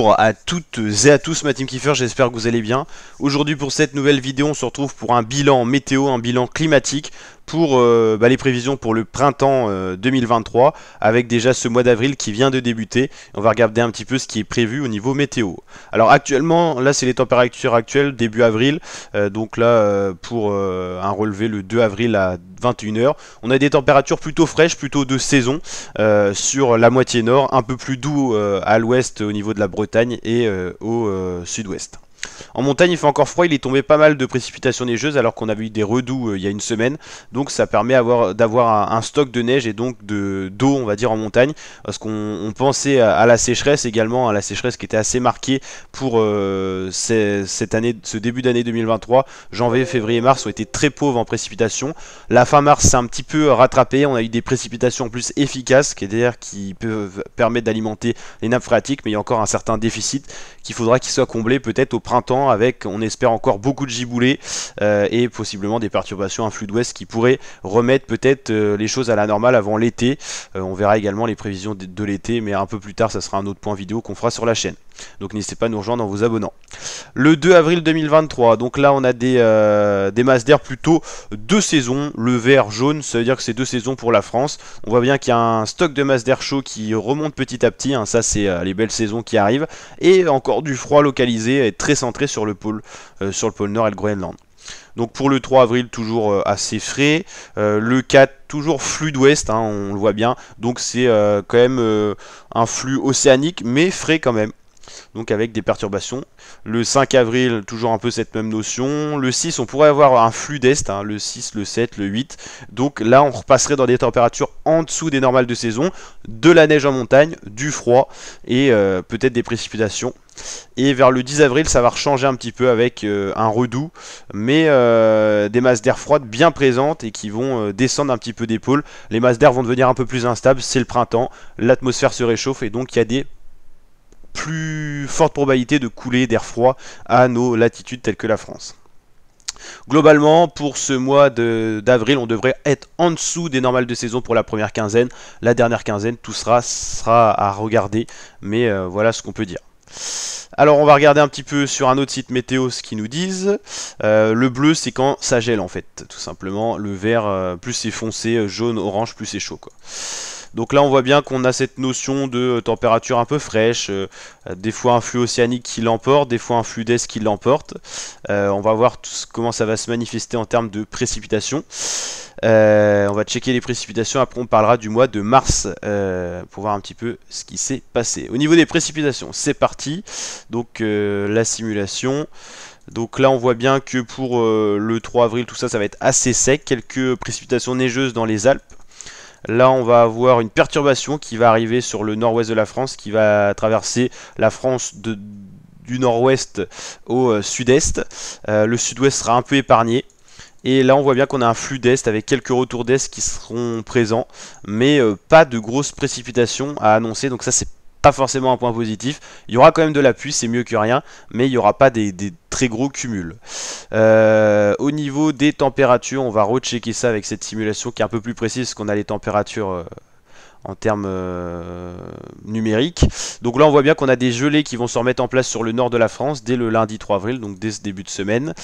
Bonjour à toutes et à tous, ma team Kiffer, j'espère que vous allez bien. Aujourd'hui pour cette nouvelle vidéo, on se retrouve pour un bilan météo, un bilan climatique pour les prévisions pour le printemps 2023, avec déjà ce mois d'avril qui vient de débuter. On va regarder un petit peu ce qui est prévu au niveau météo. Alors actuellement, là c'est les températures actuelles début avril, donc là pour un relevé le 2 avril à 21h, on a des températures plutôt fraîches, plutôt de saison sur la moitié nord, un peu plus doux à l'ouest au niveau de la Bretagne et au sud-ouest. En montagne il fait encore froid, il est tombé pas mal de précipitations neigeuses alors qu'on avait eu des redoux il y a une semaine, donc ça permet d'avoir un stock de neige et donc d'eau on va dire en montagne, parce qu'on pensait à la sécheresse également, à la sécheresse qui était assez marquée pour cette année, ce début d'année 2023. Janvier, février, mars ont été très pauvres en précipitations. La fin mars s'est un petit peu rattrapé, on a eu des précipitations en plus efficaces, c'est-à-dire qui peuvent permettre d'alimenter les nappes phréatiques, mais il y a encore un certain déficit qu'il faudra qu'il soit comblé peut-être au printemps, avec on espère encore beaucoup de giboulées et possiblement des perturbations, un flux d'ouest qui pourrait remettre peut-être les choses à la normale avant l'été. On verra également les prévisions de l'été, mais un peu plus tard ça sera un autre point vidéo qu'on fera sur la chaîne, donc n'hésitez pas à nous rejoindre en vous abonnant. Le 2 avril 2023, donc là on a des masses d'air plutôt deux saisons, le vert jaune, ça veut dire que c'est deux saisons pour la France. On voit bien qu'il y a un stock de masse d'air chaud qui remonte petit à petit, hein, ça c'est les belles saisons qui arrivent, et encore du froid localisé et très centré sur le pôle Nord et le Groenland. Donc pour le 3 avril, toujours assez frais. Le 4, toujours flux d'ouest, hein, on le voit bien. Donc c'est quand même un flux océanique, mais frais quand même. Donc avec des perturbations. Le 5 avril, toujours un peu cette même notion. Le 6, on pourrait avoir un flux d'est, hein, le 6, le 7, le 8. Donc là, on repasserait dans des températures en dessous des normales de saison, de la neige en montagne, du froid et peut-être des précipitations. Et vers le 10 avril, ça va changer un petit peu avec un redoux, mais des masses d'air froides bien présentes et qui vont descendre un petit peu des pôles. Les masses d'air vont devenir un peu plus instables, c'est le printemps, l'atmosphère se réchauffe et donc il y a des plus forte probabilité de couler d'air froid à nos latitudes telles que la France. Globalement, pour ce mois d'avril, on devrait être en dessous des normales de saison pour la première quinzaine. La dernière quinzaine, tout sera à regarder, mais voilà ce qu'on peut dire. Alors on va regarder un petit peu sur un autre site météo ce qu'ils nous disent. Le bleu c'est quand ça gèle en fait, tout simplement. Le vert, plus c'est foncé, jaune, orange, plus c'est chaud quoi. Donc là on voit bien qu'on a cette notion de température un peu fraîche, des fois un flux océanique qui l'emporte, des fois un flux d'est qui l'emporte. On va voir comment ça va se manifester en termes de précipitations. On va checker les précipitations, après on parlera du mois de mars pour voir un petit peu ce qui s'est passé. Au niveau des précipitations, c'est parti. Donc la simulation. Donc là on voit bien que pour le 3 avril tout ça, ça va être assez sec, quelques précipitations neigeuses dans les Alpes. Là on va avoir une perturbation qui va arriver sur le nord-ouest de la France, qui va traverser la France du nord-ouest au sud-est. Le sud-ouest sera un peu épargné. Et là on voit bien qu'on a un flux d'est avec quelques retours d'est qui seront présents, mais pas de grosses précipitations à annoncer, donc ça c'est pas forcément un point positif. Il y aura quand même de la pluie, c'est mieux que rien, mais il n'y aura pas des très gros cumuls. Au niveau des températures, on va rechecker ça avec cette simulation qui est un peu plus précise, parce qu'on a les températures en termes numériques. Donc là on voit bien qu'on a des gelées qui vont se remettre en place sur le nord de la France dès le lundi 3 avril, donc dès ce début de semaine.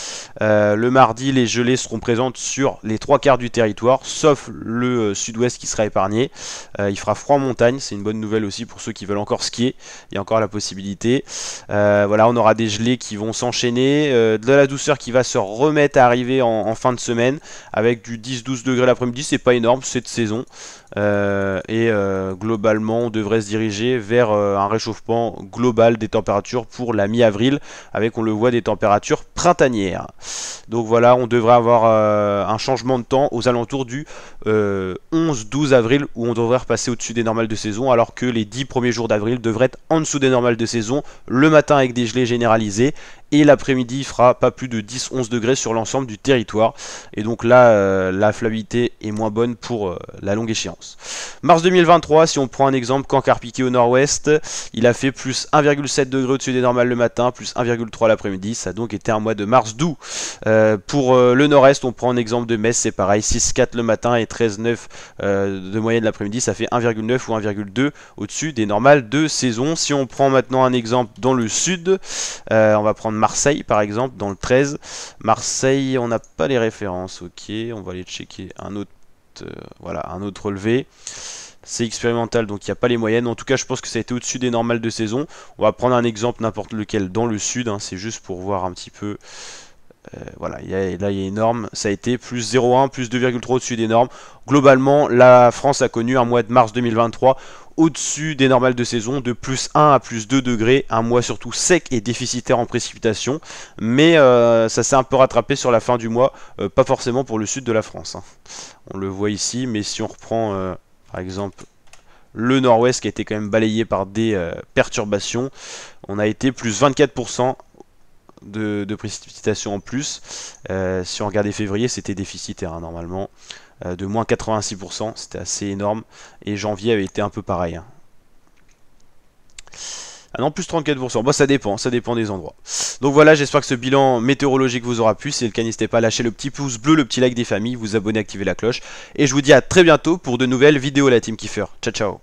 Le mardi, les gelées seront présentes sur les 3/4 du territoire, sauf le sud-ouest qui sera épargné. Il fera froid en montagne, c'est une bonne nouvelle aussi pour ceux qui veulent encore skier, il y a encore la possibilité. Voilà, on aura des gelées qui vont s'enchaîner, de la douceur qui va se remettre à arriver en fin de semaine, avec du 10-12 degrés l'après-midi, c'est pas énorme, c'est de saison. Globalement on devrait se diriger vers un réchauffement global des températures pour la mi-avril, avec on le voit des températures printanières. Donc voilà, on devrait avoir un changement de temps aux alentours du 11-12 avril, où on devrait repasser au-dessus des normales de saison, alors que les 10 premiers jours d'avril devraient être en dessous des normales de saison, le matin avec des gelées généralisées et l'après-midi il fera pas plus de 10-11 degrés sur l'ensemble du territoire, et donc là la fluidité est moins bonne pour la longue échéance. Mars 2023, si on prend un exemple, Cancard-Piquet au nord-ouest, il a fait plus 1,7 degrés au-dessus des normales le matin, plus 1,3 l'après-midi, ça a donc été un mois de mars doux. Pour le nord-est, on prend un exemple de Metz, c'est pareil, 6,4 le matin et 13,9 de moyenne l'après-midi, ça fait 1,9 ou 1,2 au-dessus des normales de saison. Si on prend maintenant un exemple dans le sud, on va prendre Marseille par exemple, dans le 13. Marseille, on n'a pas les références, ok, on va aller checker un autre, voilà, un autre relevé. C'est expérimental, donc il n'y a pas les moyennes. En tout cas, je pense que ça a été au-dessus des normales de saison. On va prendre un exemple n'importe lequel dans le sud, hein, c'est juste pour voir un petit peu. Voilà, là il y a une norme, ça a été plus 0,1, plus 2,3 au-dessus des normes. Globalement, la France a connu un mois de mars 2023 au-dessus des normales de saison, de plus 1 à plus 2 degrés, un mois surtout sec et déficitaire en précipitation, mais ça s'est un peu rattrapé sur la fin du mois, pas forcément pour le sud de la France, hein. On le voit ici, mais si on reprend par exemple le nord-ouest qui a été quand même balayé par des perturbations, on a été plus 24% de précipitations en plus. Si on regardait février, c'était déficitaire, hein, normalement, de moins 86%, c'était assez énorme, et janvier avait été un peu pareil, hein. Ah non, plus 34%, bon, ça dépend des endroits. Donc voilà, j'espère que ce bilan météorologique vous aura plu. Si c'est le cas, n'hésitez pas à lâcher le petit pouce bleu, le petit like des familles, vous abonner, activer la cloche, et je vous dis à très bientôt pour de nouvelles vidéos, la Team Kiefer. Ciao ciao.